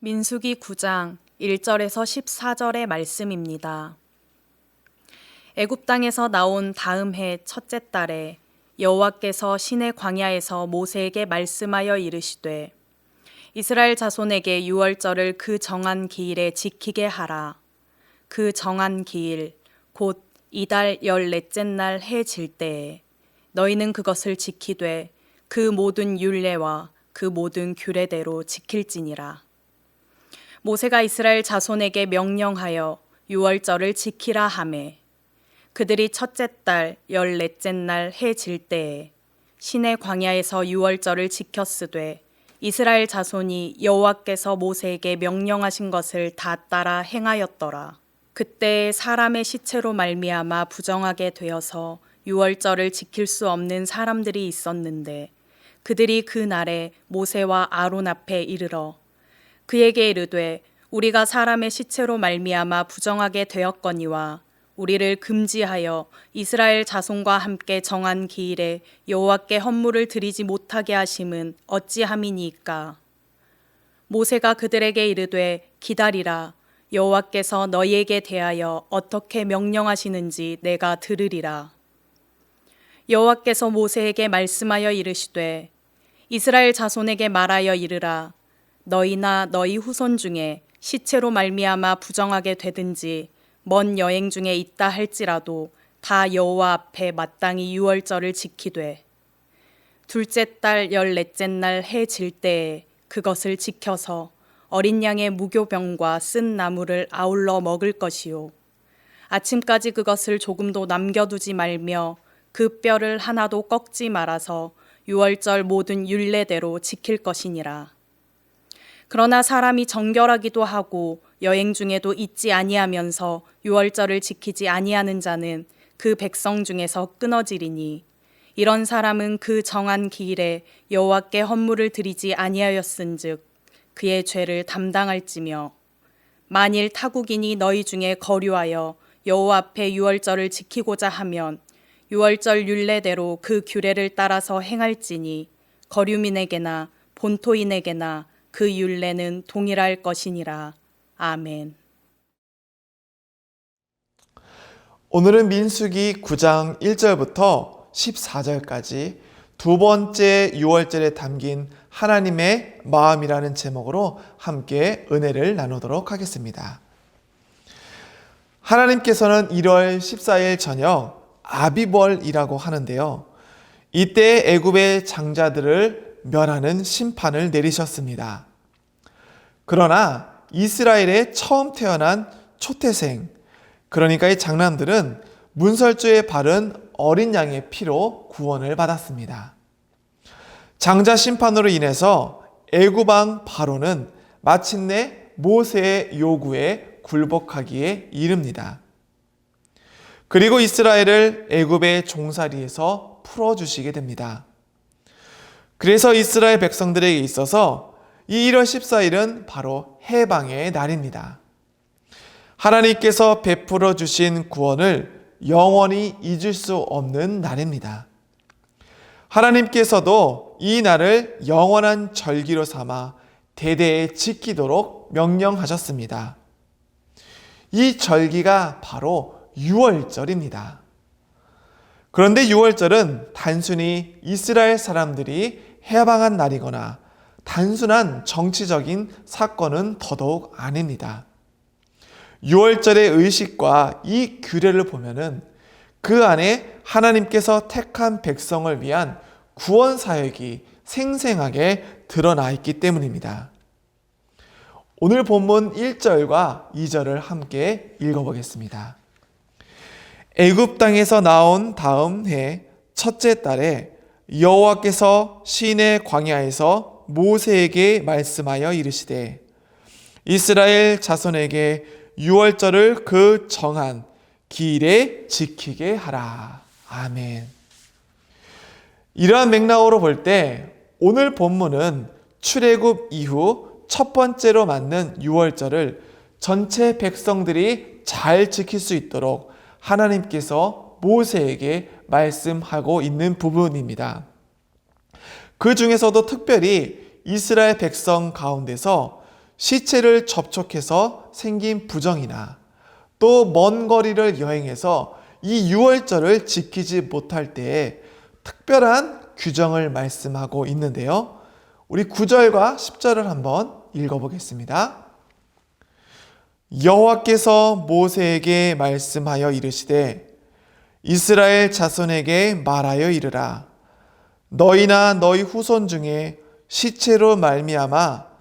민수기 9장 1절에서 14절의 말씀입니다. 애굽 땅에서 나온 다음 해 첫째 달에 여호와께서 시내 광야에서 모세에게 말씀하여 이르시되 이스라엘 자손에게 유월절을 그 정한 기일에 지키게 하라. 그 정한 기일 곧 이달 14째 날 해 질 때에 너희는 그것을 지키되 그 모든 율례와 그 모든 규례대로 지킬지니라. 모세가 이스라엘 자손에게 명령하여 유월절을 지키라 하매 그들이 첫째 달 14째 날 해 질 때에 시내 광야에서 유월절을 지켰으되 이스라엘 자손이 여호와께서 모세에게 명령하신 것을 다 따라 행하였더라. 그때 사람의 시체로 말미암아 부정하게 되어서 유월절을 지킬 수 없는 사람들이 있었는데 그들이 그 날에 모세와 아론 앞에 이르러 그에게 이르되 우리가 사람의 시체로 말미암아 부정하게 되었거니와 우리를 금지하여 이스라엘 자손과 함께 정한 기일에 여호와께 헌물을 드리지 못하게 하심은 어찌함이니까. 모세가 그들에게 이르되 기다리라. 여호와께서 너희에게 대하여 어떻게 명령하시는지 내가 들으리라. 여호와께서 모세에게 말씀하여 이르시되 이스라엘 자손에게 말하여 이르라. 너희나 너희 후손 중에 시체로 말미암아 부정하게 되든지 먼 여행 중에 있다 할지라도 다 여호와 앞에 마땅히 유월절을 지키되 둘째 달 14째 날 해 질 때에 그것을 지켜서 어린 양의 무교병과 쓴 나물을 아울러 먹을 것이요 아침까지 그것을 조금도 남겨두지 말며 그 뼈를 하나도 꺾지 말아서 유월절 모든 율례대로 지킬 것이니라. 그러나 사람이 정결하기도 하고 여행 중에도 잊지 아니하면서 유월절을 지키지 아니하는 자는 그 백성 중에서 끊어지리니 이런 사람은 그 정한 기일에 여호와께 헌물을 드리지 아니하였은즉 그의 죄를 담당할지며 만일 타국인이 너희 중에 거류하여 여호와 앞에 유월절을 지키고자 하면 유월절 율례대로 그 규례를 따라서 행할지니 거류민에게나 본토인에게나 그 율례는 동일할 것이니라. 아멘. 오늘은 민수기 9장 1절부터 14절까지 두 번째 유월절에 담긴 하나님의 마음이라는 제목으로 함께 은혜를 나누도록 하겠습니다. 하나님께서는 1월 14일 저녁 아비벌이라고 하는데요. 이때 애굽의 장자들을 멸하는 심판을 내리셨습니다. 그러나 이스라엘에 처음 태어난 초태생, 그러니까 이 장남들은 문설주에 바른 어린 양의 피로 구원을 받았습니다. 장자 심판으로 인해서 애굽 왕 바로는 마침내 모세의 요구에 굴복하기에 이릅니다. 그리고 이스라엘을 애굽의 종살이에서 풀어주시게 됩니다. 그래서 이스라엘 백성들에게 있어서 이 1월 14일은 바로 해방의 날입니다. 하나님께서 베풀어 주신 구원을 영원히 잊을 수 없는 날입니다. 하나님께서도 이 날을 영원한 절기로 삼아 대대에 지키도록 명령하셨습니다. 이 절기가 바로 유월절입니다. 그런데 유월절은 단순히 이스라엘 사람들이 해방한 날이거나 단순한 정치적인 사건은 더더욱 아닙니다. 유월절의 의식과 이 규례를 보면은 그 안에 하나님께서 택한 백성을 위한 구원 사역이 생생하게 드러나 있기 때문입니다. 오늘 본문 1절과 2절을 함께 읽어보겠습니다. 애굽 땅에서 나온 다음 해 첫째 달에 여호와께서 시내 광야에서 모세에게 말씀하여 이르시되 이스라엘 자손에게 유월절을 그 정한 기일에 지키게 하라. 아멘. 이러한 맥락으로 볼 때 오늘 본문은 출애굽 이후 첫 번째로 맞는 유월절을 전체 백성들이 잘 지킬 수 있도록 하나님께서 모세에게 말씀하고 있는 부분입니다. 그 중에서도 특별히 이스라엘 백성 가운데서 시체를 접촉해서 생긴 부정이나 또 먼 거리를 여행해서 이 유월절을 지키지 못할 때에 특별한 규정을 말씀하고 있는데요. 우리 9절과 10절을 한번 읽어보겠습니다. 여호와께서 모세에게 말씀하여 이르시되 이스라엘 자손에게 말하여 이르라. 너희나 너희 후손 중에 시체로 말미암아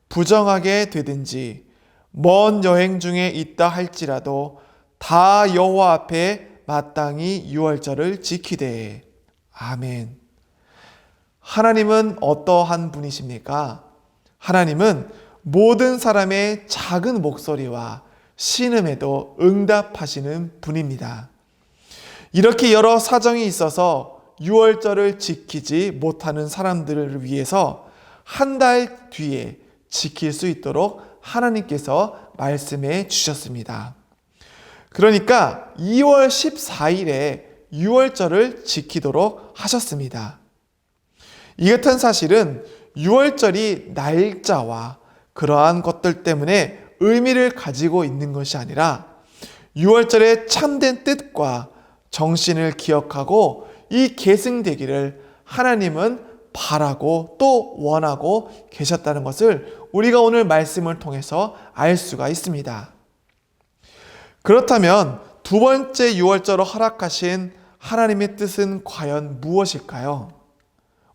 부정하게 되든지 먼 여행 중에 있다 할지라도 다 여호와 앞에 마땅히 유월절을 지키되. 아멘. 하나님은 어떠한 분이십니까? 하나님은 모든 사람의 작은 목소리와 신음에도 응답하시는 분입니다. 이렇게 여러 사정이 있어서 유월절을 지키지 못하는 사람들을 위해서 한 달 뒤에 지킬 수 있도록 하나님께서 말씀해 주셨습니다. 그러니까 2월 14일에 유월절을 지키도록 하셨습니다. 이 같은 사실은 유월절이 날짜와 그러한 것들 때문에 의미를 가지고 있는 것이 아니라 유월절의 참된 뜻과 정신을 기억하고 이 계승되기를 하나님은 바라고 또 원하고 계셨다는 것을 우리가 오늘 말씀을 통해서 알 수가 있습니다. 그렇다면 두 번째 유월절을 허락하신 하나님의 뜻은 과연 무엇일까요?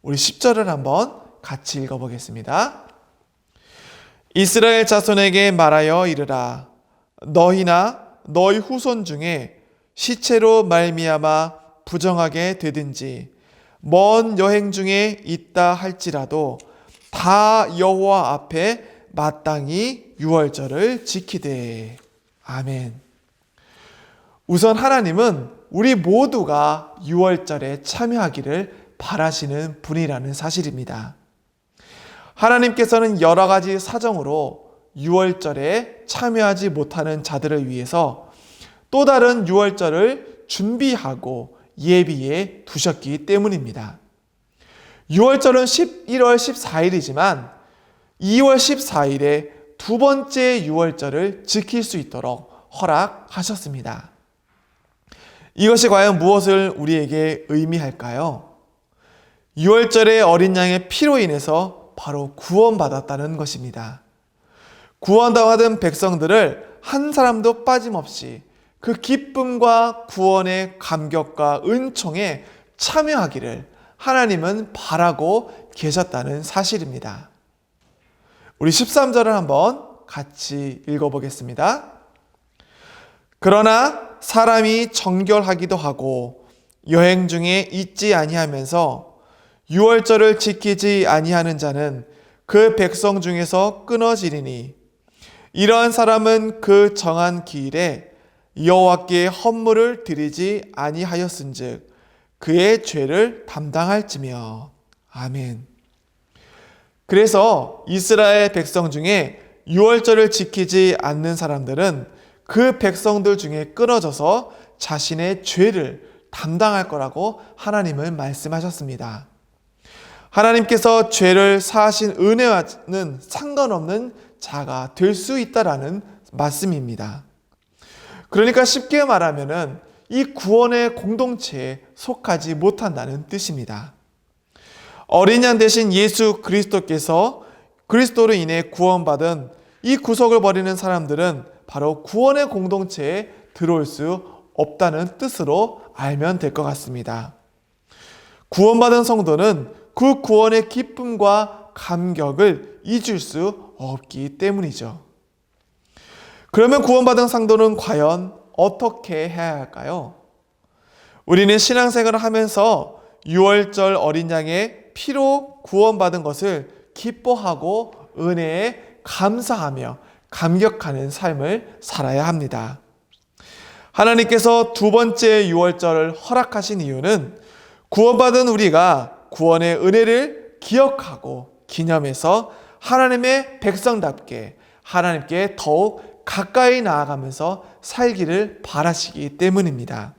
우리 10절을 한번 같이 읽어보겠습니다. 이스라엘 자손에게 말하여 이르라. 너희나 너희 후손 중에 시체로 말미암아 부정하게 되든지 먼 여행 중에 있다 할지라도 다 여호와 앞에 마땅히 유월절을 지키되. 아멘. 우선 하나님은 우리 모두가 유월절에 참여하기를 바라시는 분이라는 사실입니다. 하나님께서는 여러 가지 사정으로 유월절에 참여하지 못하는 자들을 위해서 또 다른 유월절을 준비하고 예비해 두셨기 때문입니다. 유월절은 11월 14일이지만 2월 14일에 두 번째 유월절을 지킬 수 있도록 허락하셨습니다. 이것이 과연 무엇을 우리에게 의미할까요? 유월절의 어린 양의 피로 인해서 바로 구원받았다는 것입니다. 구원당하던 백성들을 한 사람도 빠짐없이 그 기쁨과 구원의 감격과 은총에 참여하기를 하나님은 바라고 계셨다는 사실입니다. 우리 13절을 한번 같이 읽어보겠습니다. 그러나 사람이 정결하기도 하고 여행 중에 있지 아니하면서 유월절을 지키지 아니하는 자는 그 백성 중에서 끊어지리니 이러한 사람은 그 정한 기일에 여호와께 헌물을 드리지 아니하였은즉 그의 죄를 담당할지며. 아멘. 그래서 이스라엘 백성 중에 유월절을 지키지 않는 사람들은 그 백성들 중에 끊어져서 자신의 죄를 담당할 거라고 하나님은 말씀하셨습니다. 하나님께서 죄를 사하신 은혜와는 상관없는 자가 될 수 있다라는 말씀입니다. 그러니까 쉽게 말하면은 이 구원의 공동체에 속하지 못한다는 뜻입니다. 어린 양 대신 예수 그리스도께서 그리스도로 인해 구원받은 이 구속을 벌이는 사람들은 바로 구원의 공동체에 들어올 수 없다는 뜻으로 알면 될 것 같습니다. 구원받은 성도는 그 구원의 기쁨과 감격을 잊을 수 없기 때문이죠. 그러면 구원받은 성도는 과연 어떻게 해야 할까요? 우리는 신앙생활을 하면서 유월절 어린 양의 피로 구원받은 것을 기뻐하고 은혜에 감사하며 감격하는 삶을 살아야 합니다. 하나님께서 두 번째 유월절을 허락하신 이유는 구원받은 우리가 구원의 은혜를 기억하고 기념해서 하나님의 백성답게 하나님께 더욱 가까이 나아가면서 살기를 바라시기 때문입니다.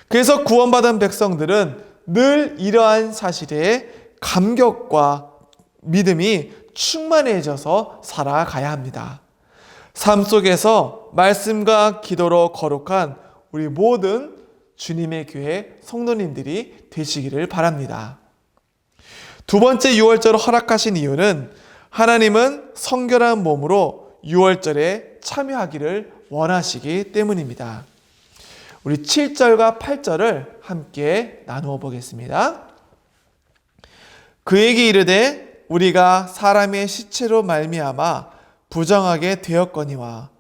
그래서 구원받은 백성들은 늘 이러한 사실에 감격과 믿음이 충만해져서 살아가야 합니다. 삶 속에서 말씀과 기도로 거룩한 우리 모든 주님의 교회 성도님들이 되시기를 바랍니다. 두 번째 유월절을 허락하신 이유는 하나님은 성결한 몸으로 유월절에 참여하기를 원하시기 때문입니다. 우리 7절과 8절을 함께 나누어 보겠습니다. 그에게 이르되 우리가 사람의 시체로 말미암아 부정하게 되었거니와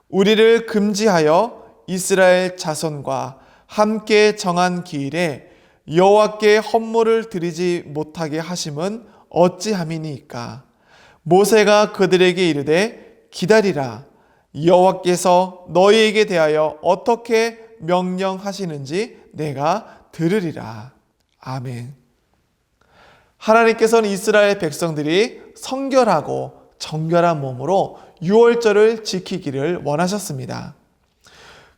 우리를 금지하여 이스라엘 자손과 함께 정한 기일에 여호와께 헌물을 드리지 못하게 하심은 어찌함이니까. 모세가 그들에게 이르되 기다리라. 여호와께서 너희에게 대하여 어떻게 명령하시는지 내가 들으리라. 아멘. 하나님께서는 이스라엘 백성들이 성결하고 정결한 몸으로 유월절을 지키기를 원하셨습니다.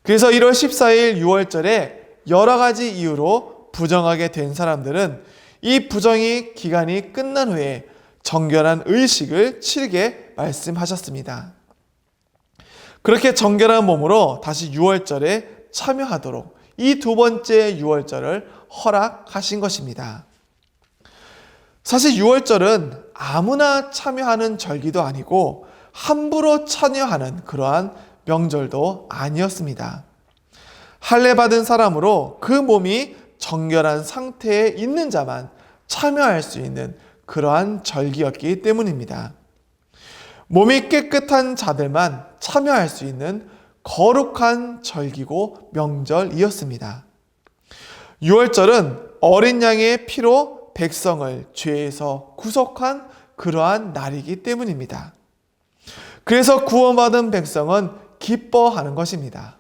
그래서 1월 14일 유월절에 여러 가지 이유로 부정하게 된 사람들은 이 부정이 기간이 끝난 후에 정결한 의식을 치르게 말씀하셨습니다. 그렇게 정결한 몸으로 다시 유월절에 참여하도록 이 두 번째 유월절을 허락하신 것입니다. 사실 유월절은 아무나 참여하는 절기도 아니고 함부로 참여하는 그러한 명절도 아니었습니다. 할례 받은 사람으로 그 몸이 정결한 상태에 있는 자만 참여할 수 있는 그러한 절기였기 때문입니다. 몸이 깨끗한 자들만 참여할 수 있는 거룩한 절기고 명절이었습니다. 유월절은 어린 양의 피로 백성을 죄에서 구속한 그러한 날이기 때문입니다. 그래서 구원받은 백성은 기뻐하는 것입니다.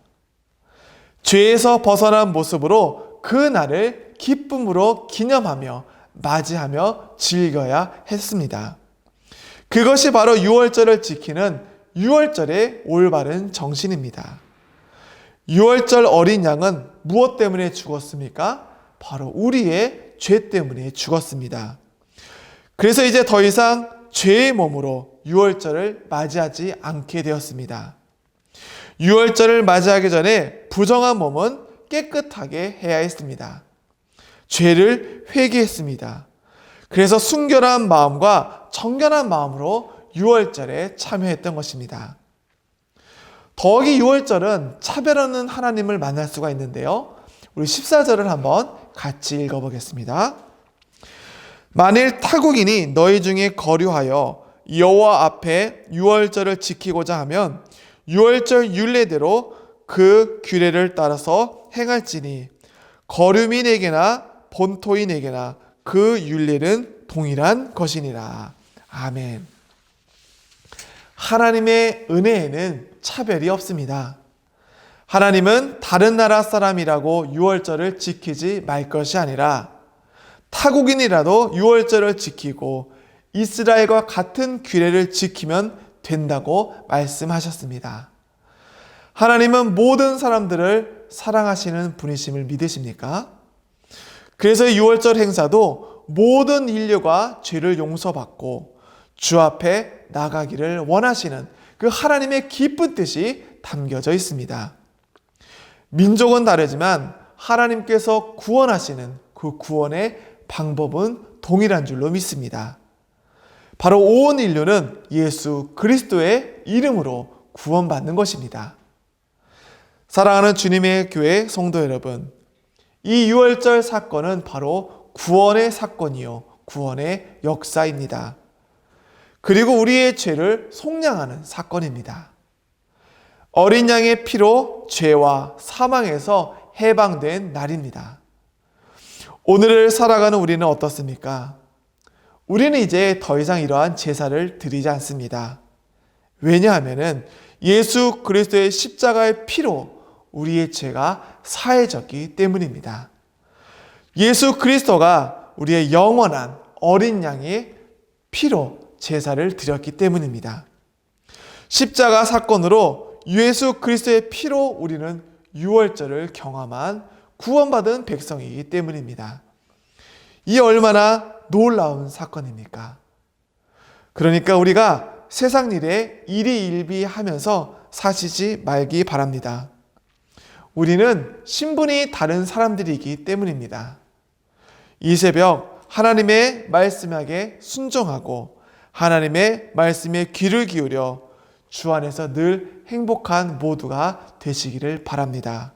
죄에서 벗어난 모습으로 그 날을 기쁨으로 기념하며 맞이하며 즐겨야 했습니다. 그것이 바로 유월절을 지키는 유월절의 올바른 정신입니다. 유월절 어린 양은 무엇 때문에 죽었습니까? 바로 우리의 죄 때문에 죽었습니다. 그래서 이제 더 이상 죄의 몸으로 유월절을 맞이하지 않게 되었습니다. 유월절을 맞이하기 전에 부정한 몸은 깨끗하게 해야 했습니다. 죄를 회개했습니다. 그래서 순결한 마음과 정결한 마음으로 유월절에 참여했던 것입니다. 더욱이 유월절은 차별 없는 하나님을 만날 수가 있는데요. 우리 14절을 한번 같이 읽어보겠습니다. 만일 타국인이 너희 중에 거류하여 여호와 앞에 유월절을 지키고자 하면 유월절 율례대로 그 규례를 따라서 행할지니 거류민에게나 본토인에게나 그 율례는 동일한 것이니라. 아멘. 하나님의 은혜에는 차별이 없습니다. 하나님은 다른 나라 사람이라고 유월절을 지키지 말 것이 아니라 타국인이라도 유월절을 지키고 이스라엘과 같은 규례를 지키면 된다고 말씀하셨습니다. 하나님은 모든 사람들을 사랑하시는 분이심을 믿으십니까? 그래서 유월절 행사도 모든 인류가 죄를 용서받고 주 앞에 나가기를 원하시는 그 하나님의 깊은 뜻이 담겨져 있습니다. 민족은 다르지만 하나님께서 구원하시는 그 구원의 방법은 동일한 줄로 믿습니다. 바로 온 인류는 예수 그리스도의 이름으로 구원받는 것입니다. 사랑하는 주님의 교회 성도 여러분, 이 유월절 사건은 바로 구원의 사건이요, 구원의 역사입니다. 그리고 우리의 죄를 속량하는 사건입니다. 어린 양의 피로 죄와 사망에서 해방된 날입니다. 오늘을 살아가는 우리는 어떻습니까? 우리는 이제 더 이상 이러한 제사를 드리지 않습니다. 왜냐하면 예수 그리스도의 십자가의 피로 우리의 죄가 사해졌기 때문입니다. 예수 그리스도가 우리의 영원한 어린 양의 피로 제사를 드렸기 때문입니다. 십자가 사건으로 예수 그리스도의 피로 우리는 유월절을 경험한 구원받은 백성이기 때문입니다. 이 얼마나 놀라운 사건입니까? 그러니까 우리가 세상 일에 일희일비하면서 사시지 말기 바랍니다. 우리는 신분이 다른 사람들이기 때문입니다. 이 새벽 하나님의 말씀에 순종하고 하나님의 말씀에 귀를 기울여 주 안에서 늘 행복한 모두가 되시기를 바랍니다.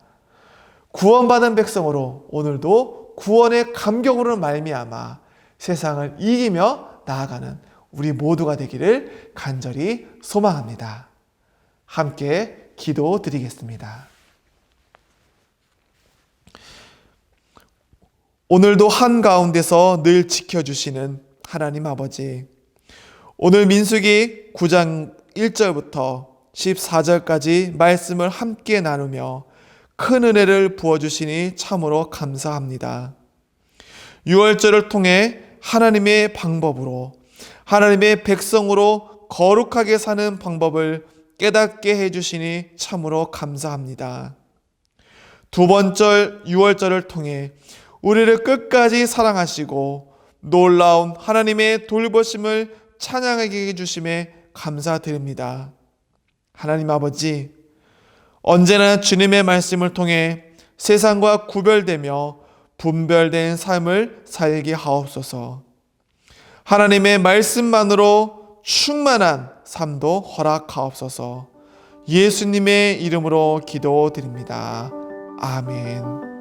구원받은 백성으로 오늘도 구원의 감격으로 말미암아 세상을 이기며 나아가는 우리 모두가 되기를 간절히 소망합니다. 함께 기도드리겠습니다. 오늘도 한가운데서 늘 지켜주시는 하나님 아버지, 오늘 민수기 9장 1절부터 14절까지 말씀을 함께 나누며 큰 은혜를 부어주시니 참으로 감사합니다. 6월절을 통해 하나님의 방법으로 하나님의 백성으로 거룩하게 사는 방법을 깨닫게 해주시니 참으로 감사합니다. 두 번째 6월절을 통해 우리를 끝까지 사랑하시고 놀라운 하나님의 돌보심을 찬양하게 해주심에 감사드립니다. 하나님 아버지, 언제나 주님의 말씀을 통해 세상과 구별되며 분별된 삶을 살게 하옵소서. 하나님의 말씀만으로 충만한 삶도 허락하옵소서. 예수님의 이름으로 기도드립니다. 아멘.